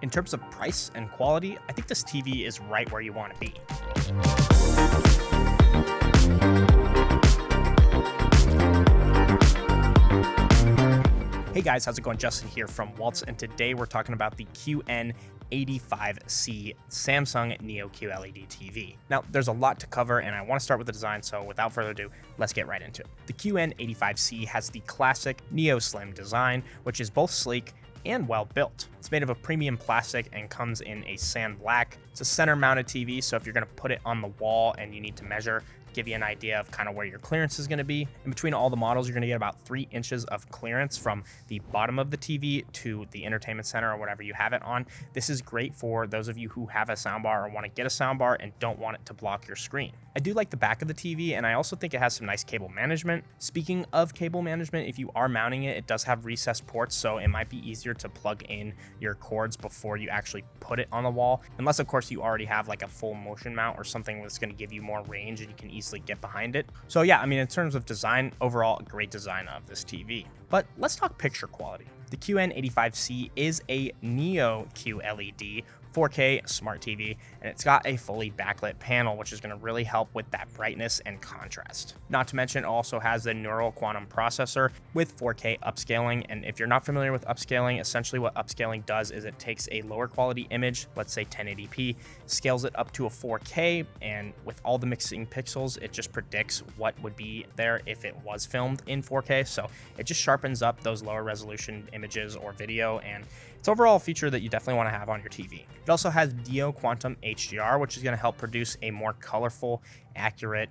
In terms of price and quality, I think this TV is right where you want to be. Hey guys, how's it going? Justin here from Walts, and today we're talking about the QN85C Samsung NEO-QLED TV. Now, there's a lot to cover, and I want to start with the design, so without further ado, let's get right into it. The QN85C has the classic Neo Slim design, which is both sleek and well built. It's made of a premium plastic and comes in a sand black. It's a center mounted TV, so if you're going to put it on the wall and you need to measure, give you an idea of kind of where your clearance is going to be. In between all the models, you're going to get about 3 inches of clearance from the bottom of the TV to the entertainment center or whatever you have it on. This is great for those of you who have a soundbar or want to get a soundbar and don't want it to block your screen. I do like the back of the TV, and I also think it has some nice cable management. Speaking of cable management, if you are mounting it, it does have recessed ports, so it might be easier to plug in your cords before you actually put it on the wall, unless of course you already have like a full motion mount or something that's going to give you more range and you can easily get behind it. So yeah, I mean, in terms of design, overall, a great design of this TV. But let's talk picture quality. The QN85C is a NEO-QLED 4K smart TV, and it's got a fully backlit panel, which is going to really help with that brightness and contrast. Not to mention, it also has the neural quantum processor with 4K upscaling, and if you're not familiar with upscaling, essentially what upscaling does is it takes a lower quality image, let's say 1080p, scales it up to a 4K, and with all the mixing pixels, it just predicts what would be there if it was filmed in 4K, so it just sharpens up those lower resolution images or video, and it's overall a feature that you definitely want to have on your TV. It also has Neo Quantum HDR, which is going to help produce a more colorful, accurate,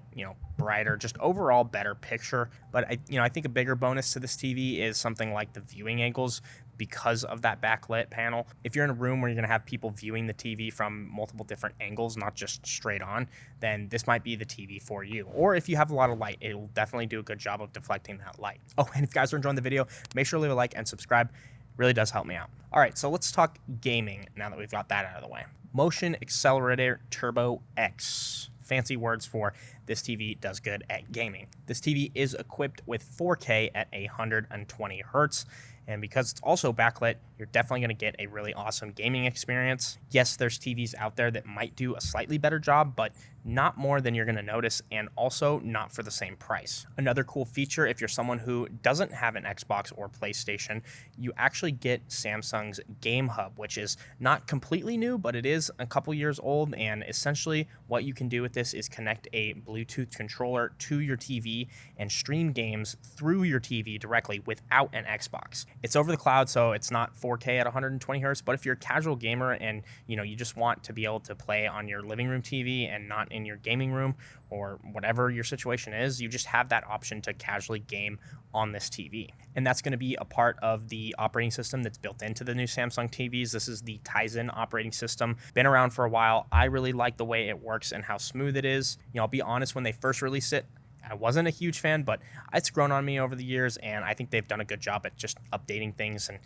brighter, just overall better picture. But I think a bigger bonus to this TV is something like the viewing angles because of that backlit panel. If you're in a room where you're going to have people viewing the TV from multiple different angles, not just straight on, then this might be the TV for you. Or if you have a lot of light, it will definitely do a good job of deflecting that light. Oh, and if you guys are enjoying the video, make sure to leave a like and subscribe. Really does help me out. All right, so let's talk gaming now that we've got that out of the way. Motion Accelerator Turbo X. Fancy words for this TV does good at gaming. This TV is equipped with 4K at 120 Hertz. And because it's also backlit, you're definitely going to get a really awesome gaming experience. Yes, there's TVs out there that might do a slightly better job, but not more than you're going to notice, and also not for the same price. Another cool feature, if you're someone who doesn't have an Xbox or PlayStation, you actually get Samsung's Game Hub, which is not completely new, but it is a couple years old, and essentially what you can do with this is connect a Bluetooth controller to your TV and stream games through your TV directly without an Xbox. It's over the cloud, so it's not 4K at 120 Hertz, but if you're a casual gamer and you just want to be able to play on your living room TV and not in your gaming room or whatever your situation is, you just have that option to casually game on this TV. And that's going to be a part of the operating system that's built into the new Samsung TVs. This is the Tizen operating system. Been around for a while. I really like the way it works and how smooth it is. I'll be honest, when they first released it, I wasn't a huge fan, but it's grown on me over the years, and I think they've done a good job at just updating things and,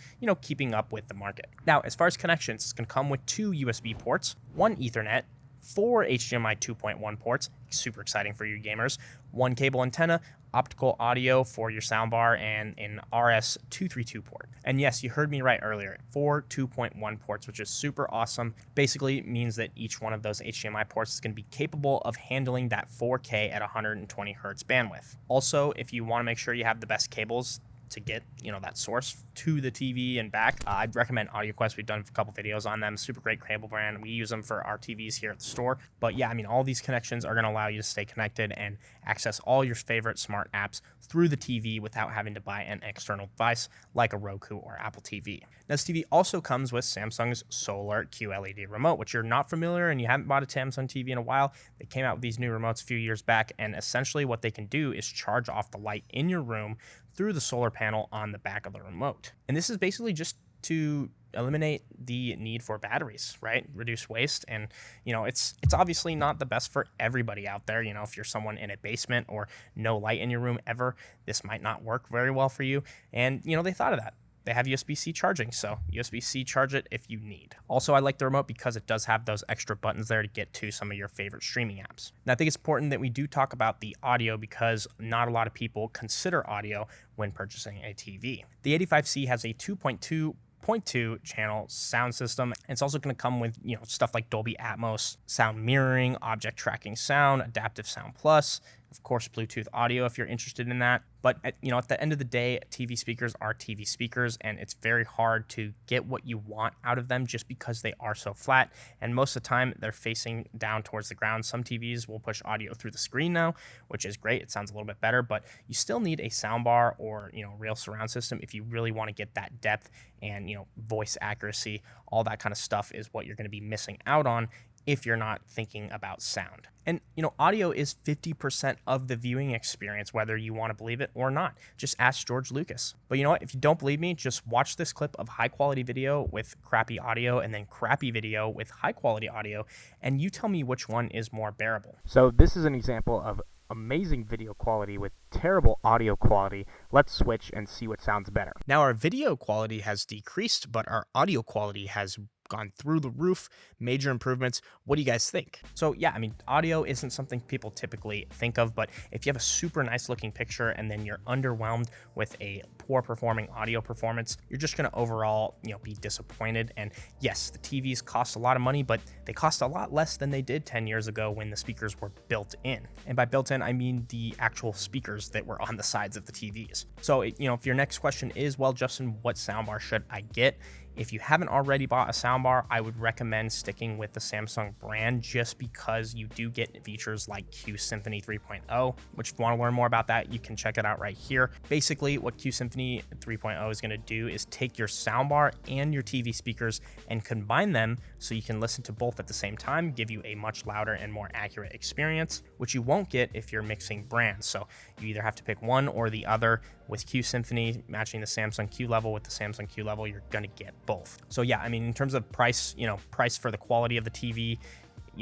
keeping up with the market. Now, as far as connections, it's going to come with 2 USB ports, 1 Ethernet, 4 HDMI 2.1 ports, super exciting for you gamers, 1 cable antenna, optical audio for your soundbar, and an RS-232 port. And yes, you heard me right earlier, 4 2.1 ports, which is super awesome. Basically means that each one of those HDMI ports is going to be capable of handling that 4K at 120 Hertz bandwidth. Also, if you want to make sure you have the best cables to get that source to the TV and back, I'd recommend AudioQuest. We've done a couple videos on them. Super great cable brand. We use them for our TVs here at the store. But yeah, all these connections are going to allow you to stay connected and access all your favorite smart apps through the TV without having to buy an external device like a Roku or Apple TV. Now, this TV also comes with Samsung's Solar QLED remote, which you're not familiar and you haven't bought a Samsung TV in a while. They came out with these new remotes a few years back, and essentially what they can do is charge off the light in your room through the solar panel on the back of the remote. And this is basically just to eliminate the need for batteries, right? Reduce waste. And, it's obviously not the best for everybody out there. If you're someone in a basement or no light in your room ever, this might not work very well for you. And, they thought of that. They have USB-C charging, so USB-C charge it if you need. Also, I like the remote because it does have those extra buttons there to get to some of your favorite streaming apps. Now, I think it's important that we do talk about the audio because not a lot of people consider audio when purchasing a TV. The 85C has a 2.2 0.2 channel sound system. And it's also going to come with, stuff like Dolby Atmos, sound mirroring, object tracking sound, adaptive sound plus, of course, Bluetooth audio if you're interested in that. But at the end of the day, TV speakers are TV speakers, and it's very hard to get what you want out of them just because they are so flat. And most of the time, they're facing down towards the ground. Some TVs will push audio through the screen now, which is great. It sounds a little bit better, but you still need a soundbar or real surround system if you really want to get that depth and voice accuracy. All that kind of stuff is what you're going to be missing out on if you're not thinking about sound. And, audio is 50% of the viewing experience, whether you want to believe it or not. Just ask George Lucas. But you know what? If you don't believe me, just watch this clip of high quality video with crappy audio and then crappy video with high quality audio, and you tell me which one is more bearable. So this is an example of amazing video quality with terrible audio quality. Let's switch and see what sounds better. Now our video quality has decreased, but our audio quality has gone through the roof, major improvements. What do you guys think? So yeah, audio isn't something people typically think of, but if you have a super nice looking picture and then you're underwhelmed with a poor performing audio performance, you're just gonna overall, be disappointed. And yes, the TVs cost a lot of money, but they cost a lot less than they did 10 years ago when the speakers were built in. And by built in, I mean the actual speakers that were on the sides of the TVs. So, if your next question is, well, Justin, what soundbar should I get? If you haven't already bought a soundbar, I would recommend sticking with the Samsung brand just because you do get features like Q Symphony 3.0, which if you want to learn more about that, you can check it out right here. Basically, what Q Symphony 3.0 is going to do is take your soundbar and your TV speakers and combine them so you can listen to both at the same time, give you a much louder and more accurate experience, which you won't get if you're mixing brands. So you either have to pick one or the other. With Q Symphony matching the Samsung Q level with the Samsung Q level, you're going to get both. So yeah, in terms of price, price for the quality of the TV,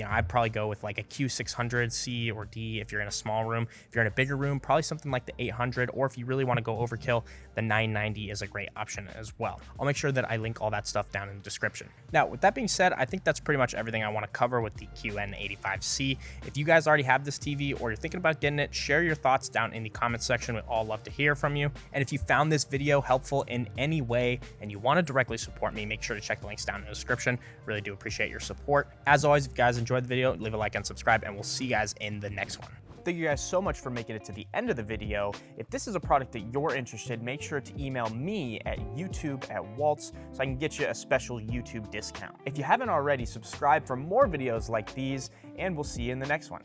I'd probably go with like a Q600C or D if you're in a small room. If you're in a bigger room, probably something like the 800, or if you really want to go overkill, the 990 is a great option as well. I'll make sure that I link all that stuff down in the description. Now, with that being said, I think that's pretty much everything I want to cover with the QN85C. If you guys already have this TV or you're thinking about getting it, share your thoughts down in the comments section. We'd all love to hear from you. And if you found this video helpful in any way and you want to directly support me, make sure to check the links down in the description. Really do appreciate your support. As always, if you guys enjoyed the video, leave a like and subscribe, and we'll see you guys in the next one. Thank you guys so much for making it to the end of the video. If this is a product that you're interested, make sure to email me at youtube@walts so I can get you a special YouTube discount. If you haven't already, subscribe for more videos like these, and we'll see you in the next one.